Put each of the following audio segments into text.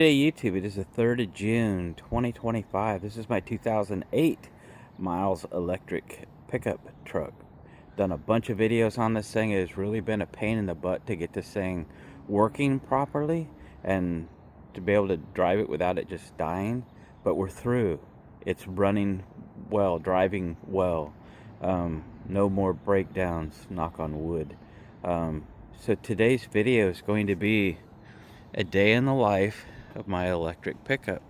Hey YouTube, it is the 3rd of June 2025. This is my 2008 Miles electric pickup truck. Done a bunch of videos on this thing. It has really been a pain in the butt to get this thing working properly and to be able to drive it without it just dying. But we're through. It's running well, driving well. No more breakdowns, knock on wood. So today's video is going to be a day in the life of my electric pickup,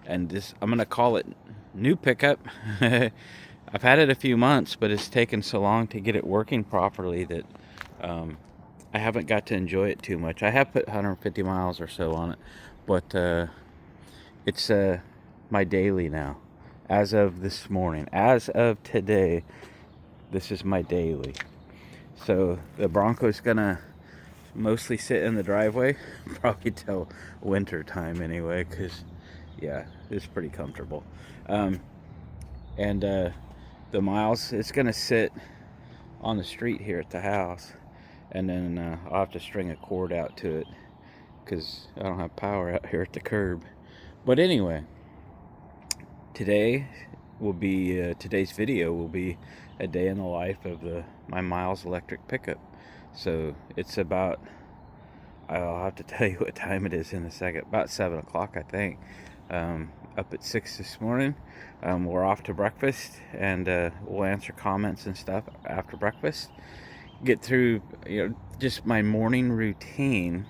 and this, I'm gonna call it new pickup. I've had it a few months, but it's taken so long to get it working properly that I haven't got to enjoy it too much. I have put 150 miles or so on it, but it's my daily now. As of this morning, as of today, this is my daily. So the Bronco's gonna mostly sit in the driveway, probably till winter time anyway, because yeah, it's pretty comfortable. And the Miles, it's gonna sit on the street here at the house, and then I'll have to string a cord out to it because I don't have power out here at the curb. But anyway, today will be today's video will be a day in the life of my Miles electric pickup. So it's about, I'll have to tell you what time it is in a second, about 7 o'clock I think. Up at 6 this morning. We're off to breakfast, and we'll answer comments and stuff after breakfast. Get through, just my morning routine,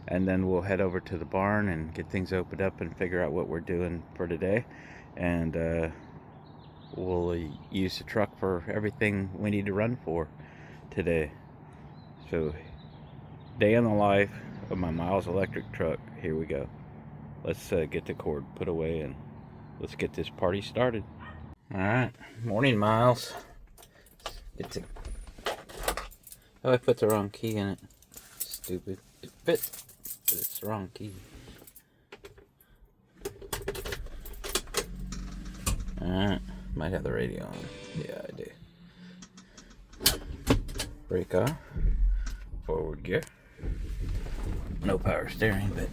and then we'll head over to the barn and get things opened up and figure out what we're doing for today. And we'll use the truck for everything we need to run for today. So, day in the life of my Miles electric truck. Here we go. Let's get the cord put away and let's get this party started. Alright, morning Miles. Oh, I put the wrong key in it. Stupid. It fits, but it's the wrong key. Alright, might have the radio on. Yeah, I do. Brake off. Forward gear. No power steering, but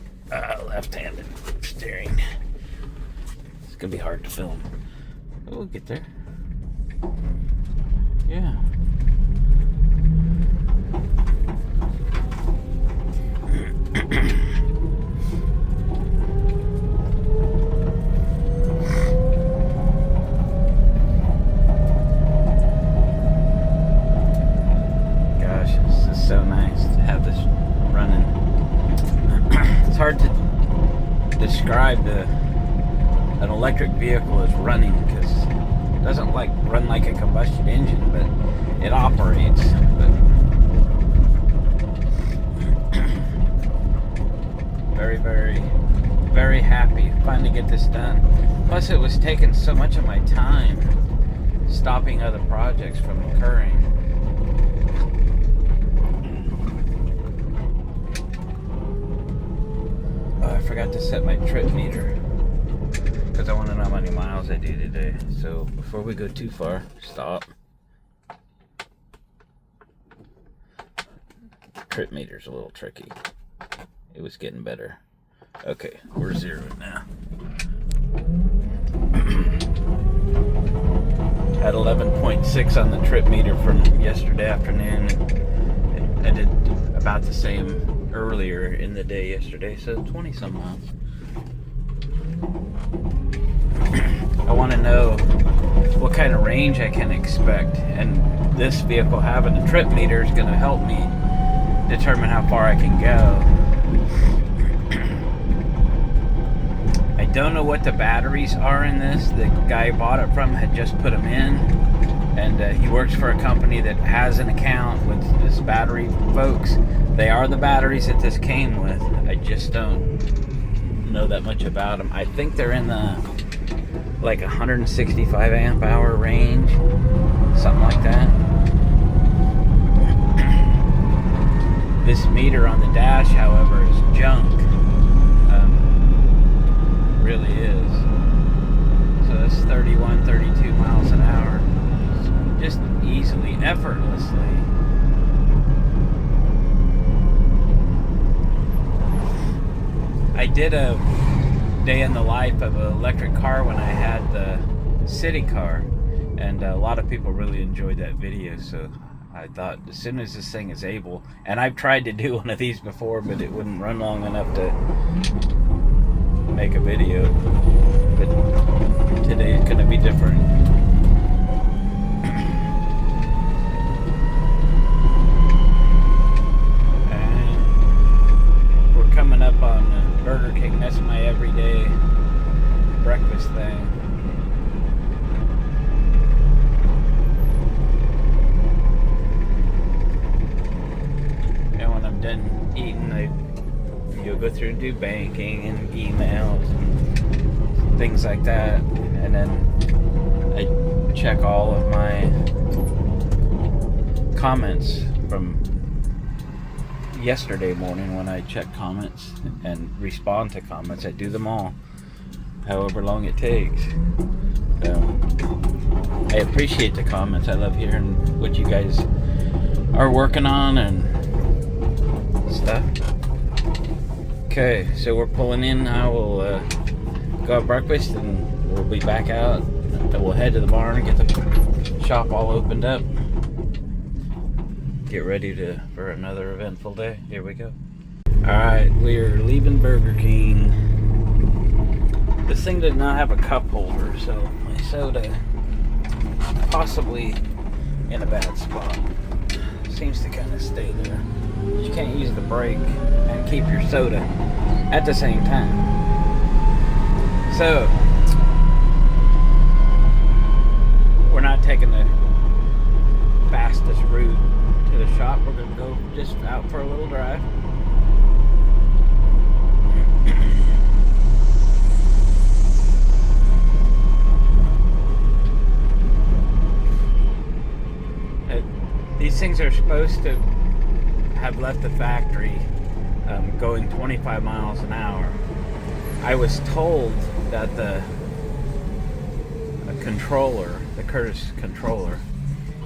left-handed steering. It's gonna be hard to film. But we'll get there. Yeah. So nice to have this running. It's hard to describe an electric vehicle as running because it doesn't run like a combustion engine, but it operates. But very, very, very happy finally get this done. Plus, it was taking so much of my time stopping other projects from occurring. I forgot to set my trip meter because I want to know how many miles I do today. So before we go too far, stop. Trip meter's a little tricky. It was getting better. Okay, we're zeroed now. Had 11.6 on the trip meter from yesterday afternoon. I did about the same earlier in the day yesterday, so 20 some miles. I want to know what kind of range I can expect, and this vehicle having a trip meter is going to help me determine how far I can go. I don't know what the batteries are in this. The guy I bought it from had just put them in, and he works for a company that has an account with this battery folks. They are the batteries that this came with. I just don't know that much about them. I think they're in the 165 amp hour range, something like that. This meter on the dash, however, is junk. Really is. So that's 31, 32 miles an hour. Just easily, effortlessly. I did a day in the life of an electric car when I had the city car, and a lot of people really enjoyed that video, so I thought as soon as this thing is able, and I've tried to do one of these before, but it wouldn't run long enough to make a video, but today is going to be different. Coming up on Burger King. That's my everyday breakfast thing. And when I'm done eating, you'll go through and do banking and emails and things like that, and then I check all of my comments from yesterday morning. When I check comments and respond to comments, I do them all, however long it takes. I appreciate the comments. I love hearing what you guys are working on and stuff. Okay, so we're pulling in now. We'll go have breakfast and we'll be back out, and we'll head to the barn and get the shop all opened up. Get ready for another eventful day. Here we go. Alright, we're leaving Burger King. This thing did not have a cup holder, so my soda possibly in a bad spot. Seems to kind of stay there. You can't use the brake and keep your soda at the same time. So we're not taking the fastest route to the shop. We're going to go just out for a little drive. These things are supposed to have left the factory going 25 miles an hour. I was told that the controller, the Curtis controller,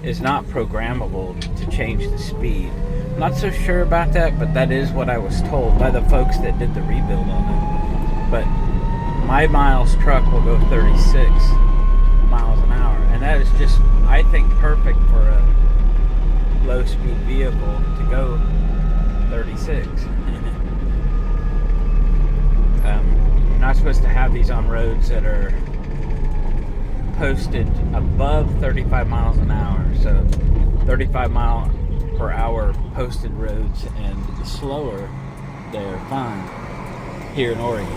is not programmable to change the speed. I'm not so sure about that, but that is what I was told by the folks that did the rebuild on it. But my miles truck will go 36 miles an hour, and that is just, I think, perfect for a low speed vehicle to go 36. You're not supposed to have these on roads that are posted above 35 miles an hour. So 35 mile per hour posted roads, and slower, they're fine here in Oregon.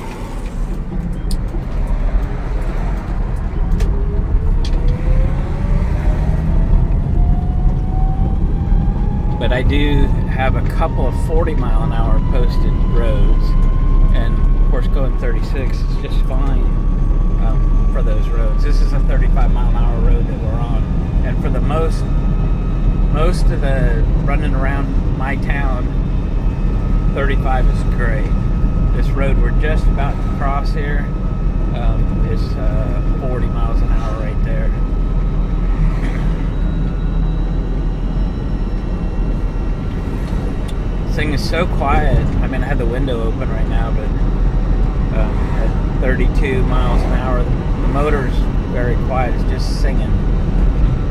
But I do have a couple of 40 mile an hour posted roads, and of course going 36 is just fine for those roads. This is a 35 mile an hour road that we're on, and for the most of the running around my town, 35 is great. This road we're just about to cross here is 40 miles an hour right there. This thing is so quiet. I mean, I have the window open right now, but at 32 miles an hour, the motor's very quiet. It's just singing.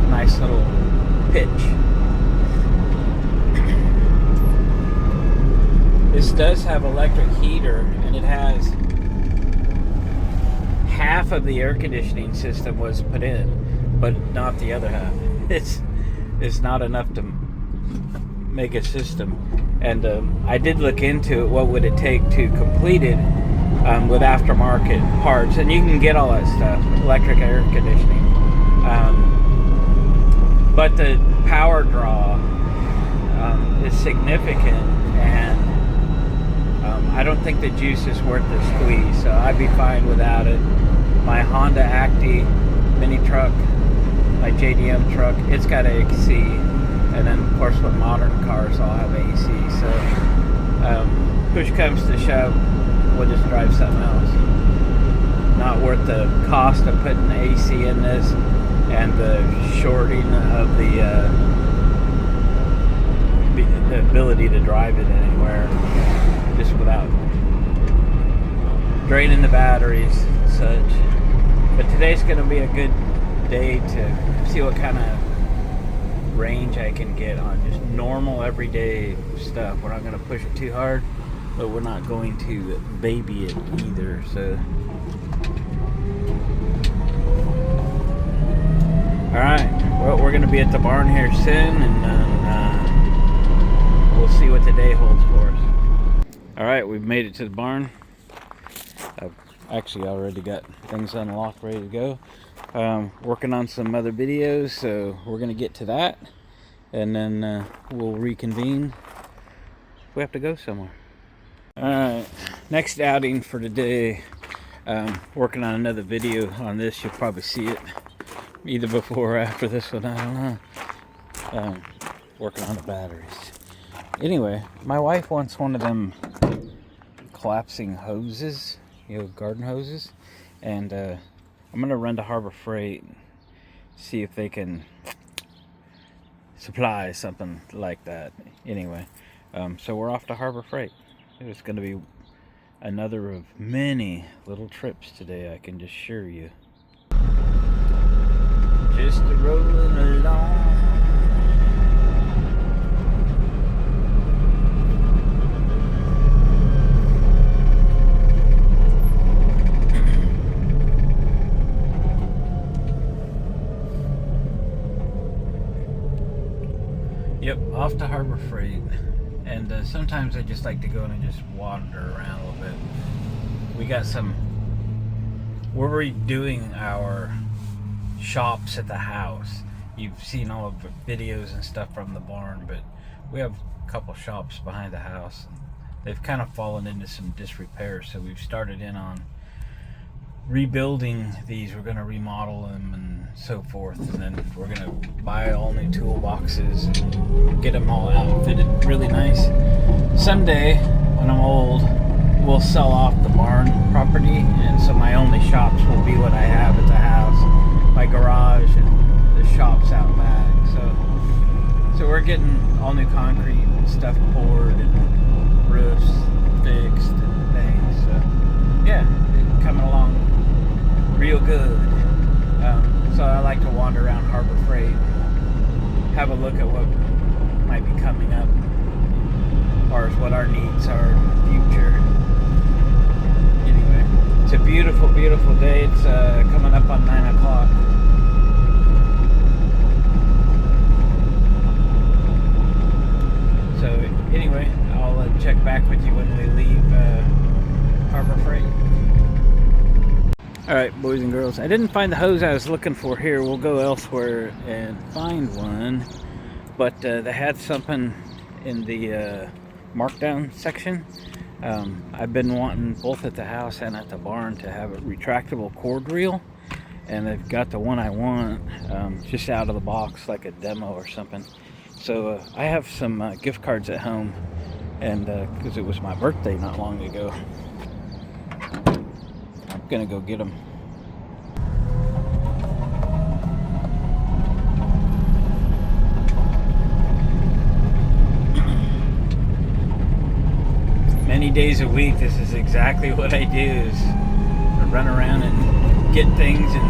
Nice little pitch. This does have electric heater, and it has half of the air conditioning system was put in, but not the other half. It's not enough to make a system. And I did look into it, what would it take to complete it with aftermarket parts, and you can get all that stuff, electric air conditioning, but the power draw is significant, and I don't think the juice is worth the squeeze, so I'd be fine without it. My Honda Acti mini truck, my JDM truck, it's got AC, and then of course with modern cars all have AC, so push comes to shove, we'll just drive something else. Not worth the cost of putting AC in this and the shorting of the ability to drive it anywhere just without draining the batteries and such. But today's gonna be a good day to see what kind of range I can get on just normal everyday stuff. We're not gonna push it too hard, but we're not going to baby it either. So alright, well, we're going to be at the barn here soon, and we'll see what the day holds for us. Alright, we've made it to the barn. I've actually already got things unlocked, ready to go. Working on some other videos, so we're going to get to that, and then we'll reconvene. We have to go somewhere. Alright, next outing for today. Working on another video on this. You'll probably see it either before or after this one, I don't know. Working on the batteries. Anyway, my wife wants one of them collapsing hoses, you know, garden hoses, and I'm gonna run to Harbor Freight, see if they can supply something like that. Anyway, so we're off to Harbor Freight. It's gonna be another of many little trips today, I can just assure you. Just rolling along. Yep, off to Harbor Freight. And sometimes I just like to go in and just wander around a little bit. We got we're redoing our shops at the house. You've seen all of the videos and stuff from the barn, but we have a couple shops behind the house. They've kind of fallen into some disrepair, so we've started in on rebuilding these. We're going to remodel them and so forth, and then we're going to buy all new toolboxes and get them all outfitted really nice. Someday, when I'm old, we'll sell off the barn property, and so my only shops will be what I have at the house. My garage and the shops out back. So we're getting all new concrete and stuff poured and roofs fixed and things. So yeah, coming along real good. So I like to wander around Harbor Freight, have a look at what might be coming up, as far as what our needs are in the future. Anyway, it's a beautiful, beautiful day. It's coming up on 9 o'clock. So anyway, I'll check back with you when we leave Harbor Freight. Alright, boys and girls, I didn't find the hose I was looking for here. We'll go elsewhere and find one. But they had something in the markdown section. I've been wanting both at the house and at the barn to have a retractable cord reel, and they've got the one I want just out of the box, like a demo or something. So I have some gift cards at home, and because it was my birthday not long ago, I'm gonna go get them. Many days a week, this is exactly what I do, is run around and get things, and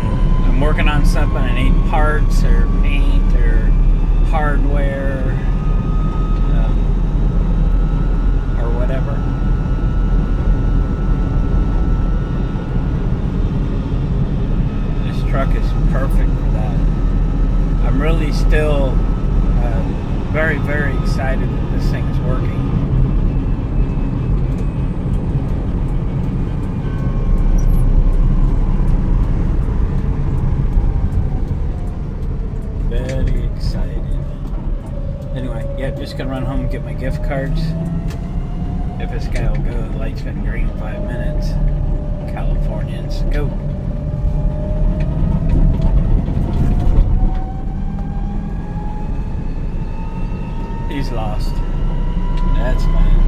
I'm working on something, I need parts or paint or hardware or whatever. This truck is perfect for that. I'm really still very, very excited that this thing is working. Very excited. Anyway, yeah, just gonna run home and get my gift cards. If this guy will go, the light's been green 5 minutes. Californians, go. He's lost. That's fine.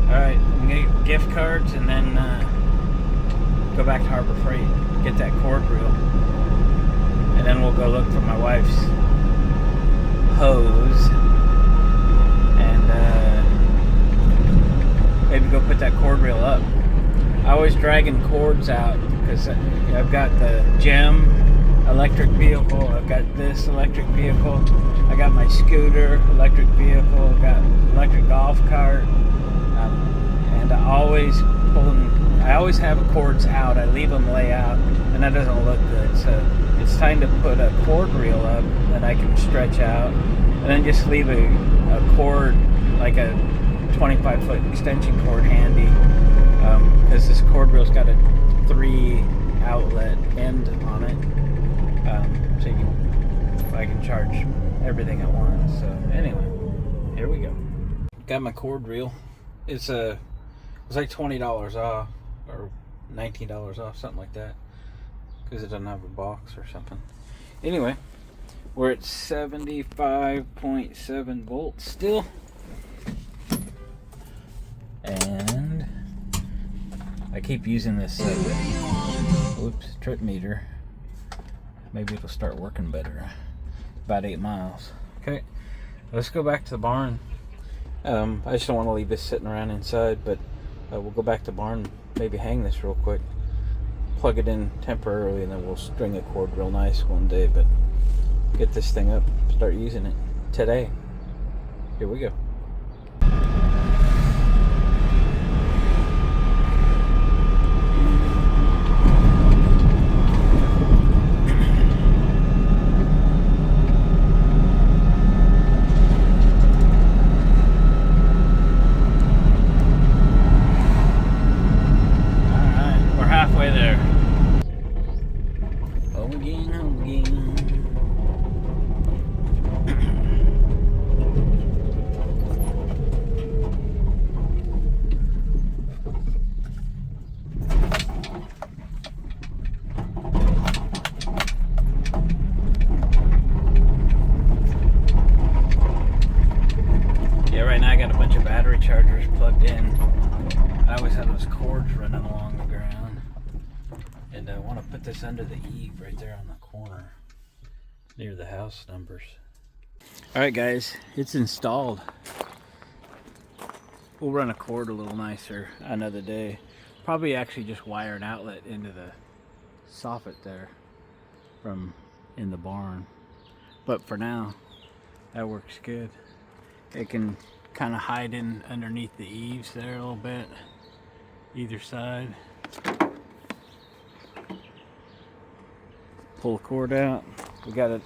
Alright, I'm gonna get gift cards and then go back to Harbor Freight, get that cord reel, and then we'll go look for my wife's hose and maybe go put that cord reel up. I was dragging cords out because I've got the GEM electric vehicle, I've got this electric vehicle, I got my scooter electric vehicle, I've got electric golf cart, and I always have the cords out. I leave them lay out, and that doesn't look good. So it's time to put a cord reel up that I can stretch out, and then just leave a cord, like a 25-foot extension cord handy, because this cord reel's got a 3 outlet end on it, so I can charge everything at once. So anyway, here we go. Got my cord reel. It's like $20 off or $19 off, something like that, because it doesn't have a box or something. Anyway, we're at 75.7 volts still, and I keep using this trip meter. Maybe it'll start working better. About 8 miles. Okay, let's go back to the barn. I just don't want to leave this sitting around inside, but we'll go back to the barn, maybe hang this real quick, plug it in temporarily, and then we'll string a cord real nice one day, but get this thing up, start using it today. Here we go. Chargers plugged in. I always have those cords running along the ground, and I want to put this under the eave right there on the corner near the house numbers. Alright guys, it's installed. We'll run a cord a little nicer another day. Probably actually just wire an outlet into the soffit there from in the barn, but for now that works good. It can kind of hide in underneath the eaves there a little bit, either side. Pull the cord out. We got it,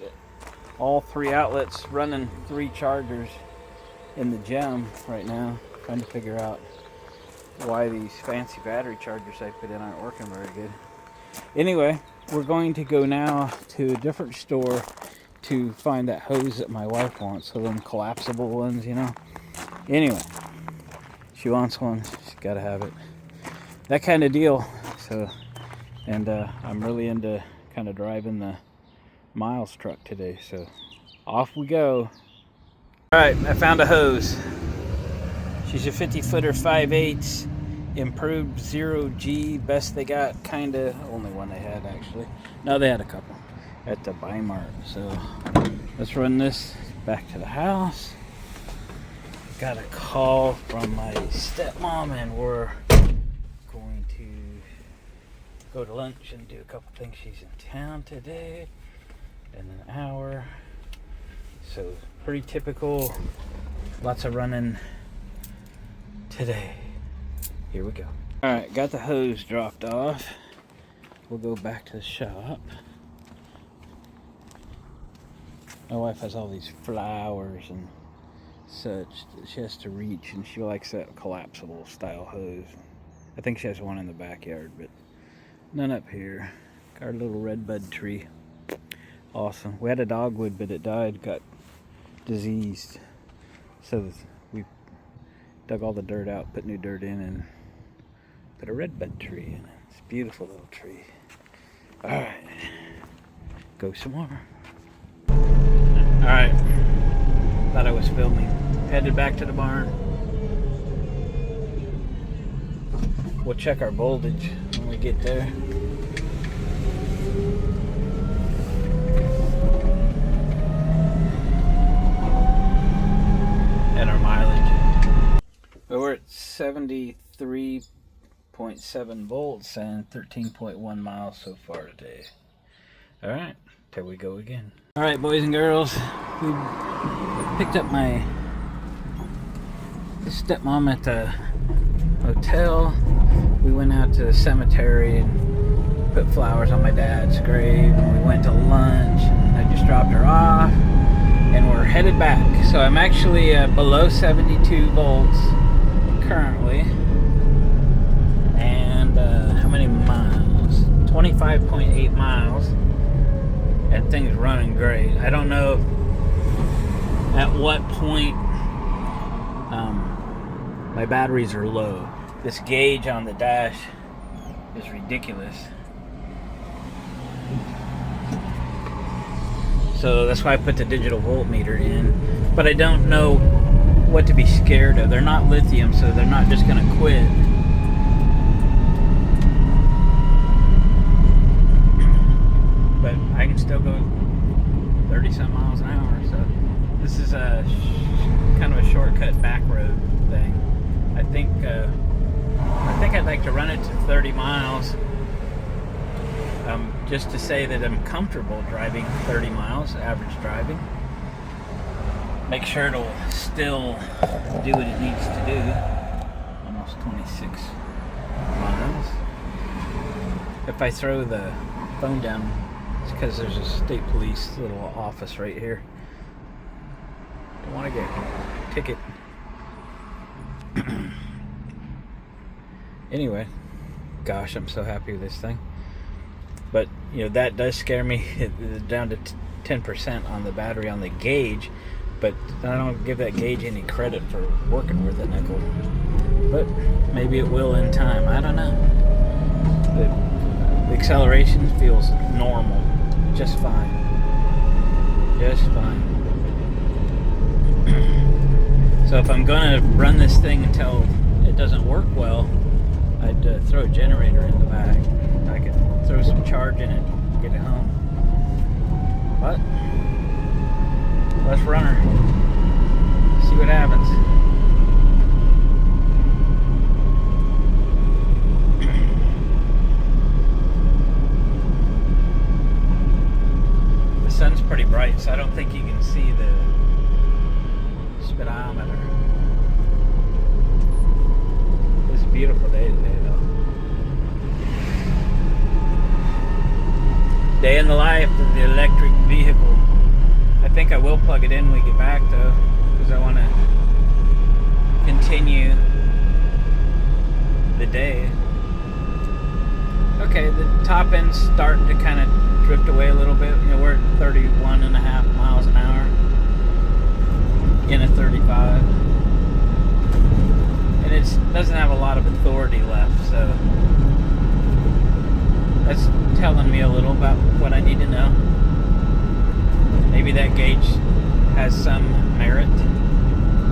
all 3 outlets running 3 chargers in the GEM right now. Trying to figure out why these fancy battery chargers I put in aren't working very good. Anyway, we're going to go now to a different store to find that hose that my wife wants, so them collapsible ones, you know. Anyway, she wants one, she's got to have it. That kind of deal. So, and I'm really into kind of driving the miles truck today, so off we go. Alright, I found a hose. She's a 50-footer 5/8, improved 0G, best they got, kind of, only one they had actually. No, they had a couple at the Buy Mart. So let's run this back to the house. Got a call from my stepmom, and we're going to go to lunch and do a couple things. She's in town today in an hour, so pretty typical. Lots of running today. Here we go. All right, got the hose dropped off. We'll go back to the shop. My wife has all these flowers and such that she has to reach, and she likes that collapsible style hose. I think she has one in the backyard, but none up here. Got our little redbud tree. Awesome. We had a dogwood, but it died, got diseased. So we dug all the dirt out, put new dirt in, and put a redbud tree in it. It's a beautiful little tree. Alright, go some more. Alright, thought I was filming. Headed back to the barn. We'll check our voltage when we get there. And our mileage. But we're at 73.7 volts and 13.1 miles so far today. Alright, till we go again. Alright, boys and girls, we picked up my stepmom at the hotel. We went out to the cemetery and put flowers on my dad's grave, and we went to lunch, and I just dropped her off, and we're headed back. So I'm actually below 72 volts currently, and how many miles? 25.8 miles, and things running great. I don't know at what point my batteries are low. This gauge on the dash is ridiculous. So that's why I put the digital voltmeter in. But I don't know what to be scared of. They're not lithium, so they're not just gonna quit. But I can still go 30 some miles an hour. So this is a kind of a shortcut back road thing. I think I'd like to run it to 30 miles, just to say that I'm comfortable driving 30 miles, average driving. Make sure it'll still do what it needs to do. Almost 26 miles. If I throw the phone down, it's because there's a state police little office right here. Don't want to get a ticket. Anyway, gosh, I'm so happy with this thing. But, you know, that does scare me. It's down to 10% on the battery on the gauge, but I don't give that gauge any credit for working worth a nickel. But maybe it will in time. I don't know. The acceleration feels normal. Just fine. Just fine. So if I'm going to run this thing until it doesn't work well, I'd throw a generator in the back. I could throw some charge in it, get it home. But let's run her. See what happens. The sun's pretty bright, so I don't think you can see the speedometer. It's a beautiful day today, though. Day in the life of the electric vehicle. I think I will plug it in when we get back, though, because I want to continue the day. Okay, the top end's starting to kind of drift away a little bit. You know, we're at 31.5 miles an hour in a 35. And it doesn't have a lot of authority left, so that's telling me a little about what I need to know. Maybe that gauge has some merit.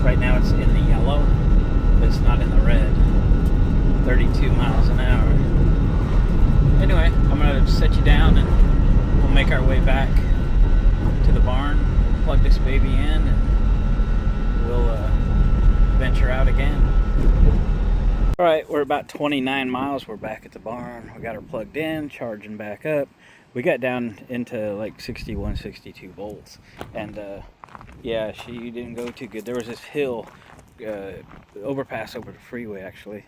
Right now it's in the yellow, but it's not in the red. 32 miles an hour. Anyway, I'm going to set you down and we'll make our way back to the barn, plug this baby in, and we'll venture out again. Alright, we're about 29 miles. We're back at the barn. We got her plugged in, charging back up. We got down into like 61, 62 volts. And yeah, she didn't go too good. There was this hill, overpass over the freeway actually.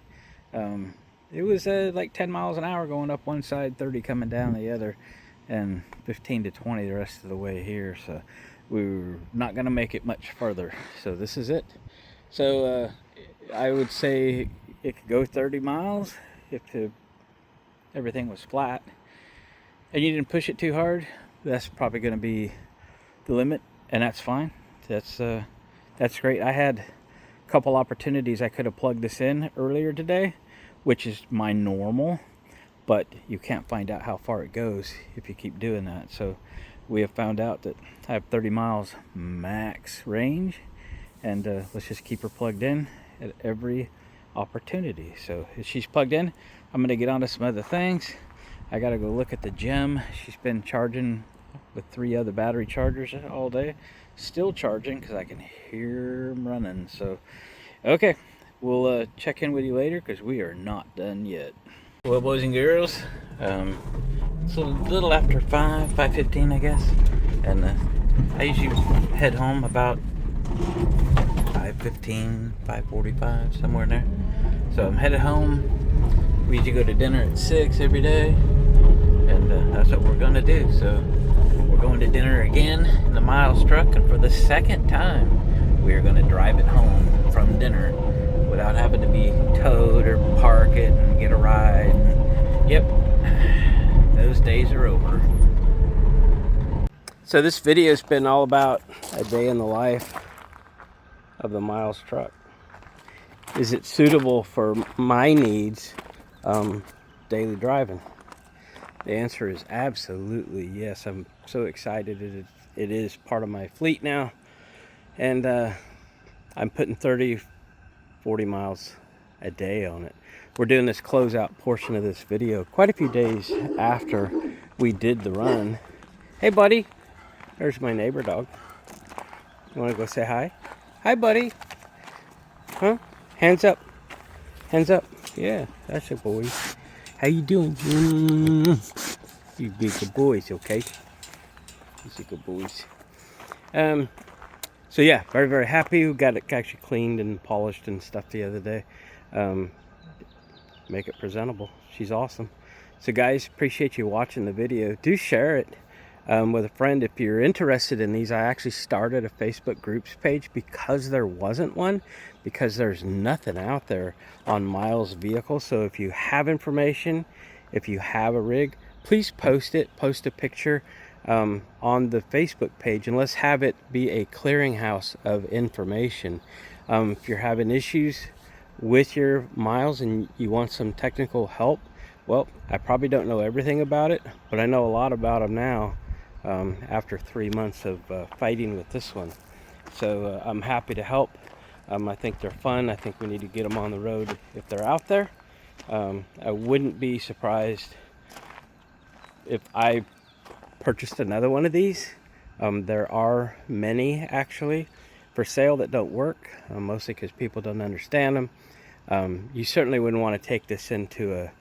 It was like 10 miles an hour going up one side, 30 coming down the other, and 15 to 20 the rest of the way here. So we were not going to make it much further. So this is it. So I would say it could go 30 miles if everything was flat and you didn't push it too hard. That's probably going to be the limit, and that's fine. That's great. I had a couple opportunities I could have plugged this in earlier today, which is my normal, but you can't find out how far it goes if you keep doing that. So we have found out that I have 30 miles max range, and let's just keep her plugged in at every opportunity. So if she's plugged in, I'm going to get on to some other things. I got to go look at the gym. She's been charging with 3 other battery chargers all day. Still charging because I can hear them running. So, okay. we'll check in with you later because we are not done yet. Well, boys and girls, it's a little after 5:15, I guess, and I usually head home about 5:15, 5:45, somewhere in there. So I'm headed home. We usually go to dinner at 6 every day, and that's what we're gonna do. So we're going to dinner again in the Miles truck, and for the second time, we are gonna drive it home from dinner without having to be towed or park it and get a ride. Yep, those days are over. So this video's been all about a day in the life of the Miles truck. Is it suitable for my needs, daily driving? The answer is absolutely yes. I'm so excited it is part of my fleet now, and I'm putting 30-40 miles a day on it. We're doing this closeout portion of this video quite a few days after we did the run. Hey buddy, there's my neighbor dog. You want to go say hi? Hi buddy. Huh? Hands up. Hands up. Yeah, that's a boy. How you doing? You big good boys, okay? These are good boys. So yeah, very, very happy. We got it actually cleaned and polished and stuff the other day. Make it presentable. She's awesome. So guys, appreciate you watching the video. Do share it with a friend if you're interested in these. I actually started a Facebook groups page because there wasn't one, because there's nothing out there on Miles vehicles. So if you have information, if you have a rig, please post it, post a picture on the Facebook page, and let's have it be a clearinghouse of information. If you're having issues with your Miles and you want some technical help, well, I probably don't know everything about it, but I know a lot about them now after 3 months of fighting with this one. So I'm happy to help. I think they're fun. I think we need to get them on the road if they're out there. I wouldn't be surprised if I purchased another one of these. There are many actually for sale that don't work, mostly because people don't understand them. You certainly wouldn't want to take this into a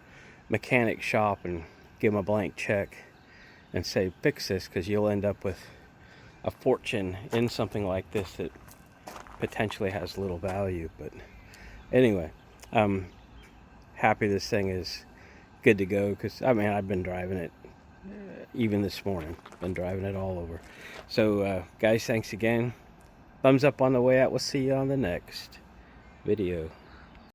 mechanic shop and give them a blank check and say fix this, because you'll end up with a fortune in something like this that potentially has little value. But anyway, I'm happy this thing is good to go, because I mean, I've been driving it even this morning, been driving it all over. So guys, thanks again. Thumbs up on the way out. We'll see you on the next video.